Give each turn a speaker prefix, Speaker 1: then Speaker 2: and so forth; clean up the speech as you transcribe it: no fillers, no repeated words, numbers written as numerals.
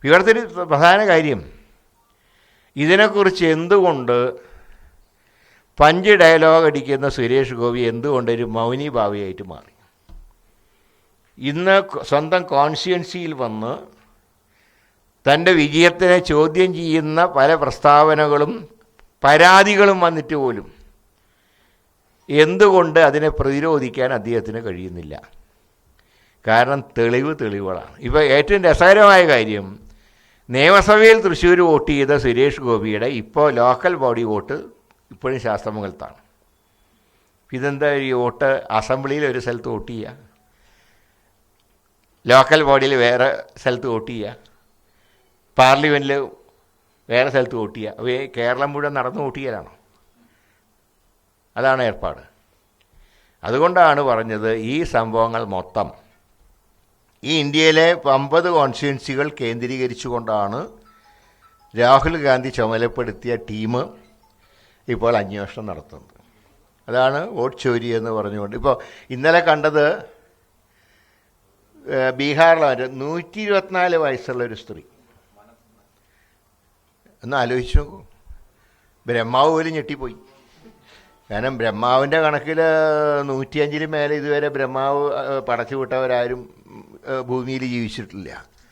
Speaker 1: ഇവിടുത്തെ ഒരു പ്രധാന കാര്യം, ഇതിനെക്കുറിച്ച് എന്തുകൊണ്ട് പഞ്ച് ഡയലോഗ് അടിക്കുന്ന സുരേഷ് ഗോപി എന്തുകൊണ്ടൊരു മൗനി ഭാവിയായിട്ട് മാറി? ഇന്ന് സ്വന്തം കോൺസ്റ്റിറ്റ്യുവൻസിയിൽ വന്ന് തൻ്റെ വിജയത്തിനെ ചോദ്യം ചെയ്യുന്ന പല പ്രസ്താവനകളും പരാതികളും വന്നിട്ട് പോലും എന്തുകൊണ്ട് അതിനെ പ്രതിരോധിക്കാൻ അദ്ദേഹത്തിന് കഴിയുന്നില്ല? കാരണം തെളിവുകളാണ്. ഇപ്പോൾ ഏറ്റവും രസകരമായ കാര്യം, നിയമസഭയിൽ തൃശ്ശൂർ വോട്ട് ചെയ്ത സുരേഷ് ഗോപിയുടെ ഇപ്പോൾ ലോക്കൽ ബോഡി വോട്ട് ഇപ്പോഴും ശാസ്ത്രമംഗലത്താണ്. ഇതെന്താ ഈ വോട്ട്? അസംബ്ലിയിൽ ഒരു സ്ഥലത്ത് വോട്ട് ചെയ്യുക, ലോക്കൽ ബോഡിയിൽ വേറെ സ്ഥലത്ത് വോട്ട് ചെയ്യുക, പാർലമെൻറ്റിൽ വേറെ സ്ഥലത്ത് വോട്ട് ചെയ്യുക. അപ്പോൾ ഈ കേരളം മുഴുവൻ നടന്ന് വോട്ട് ചെയ്യലാണോ? അതാണ് ഏർപ്പാട്. അതുകൊണ്ടാണ് പറഞ്ഞത്, ഈ സംഭവങ്ങൾ മൊത്തം ഈ ഇന്ത്യയിലെ 50 കോൺസ്റ്റിറ്റ്യുവൻസികൾ കേന്ദ്രീകരിച്ചുകൊണ്ടാണ് രാഹുൽ ഗാന്ധി ചുമതലപ്പെടുത്തിയ ടീം ഇപ്പോൾ അന്വേഷണം നടത്തുന്നത്. അതാണ് വോട്ട് ചോരി എന്ന് പറഞ്ഞുകൊണ്ട്. ഇപ്പോൾ ഇന്നലെ കണ്ടത് ബീഹാറിലെ 124 വയസ്സുള്ളൊരു സ്ത്രീ. ഒന്ന് ആലോചിച്ച് നോക്കൂ. ബ്രഹ്മാവ് പോലും ഞെട്ടിപ്പോയി. കാരണം ബ്രഹ്മാവിൻ്റെ കണക്കിൽ 105 മേലെ ഇതുവരെ ബ്രഹ്മാവ് പടച്ചു വിട്ടവരാരും ഭൂമിയിൽ ജീവിച്ചിട്ടില്ല.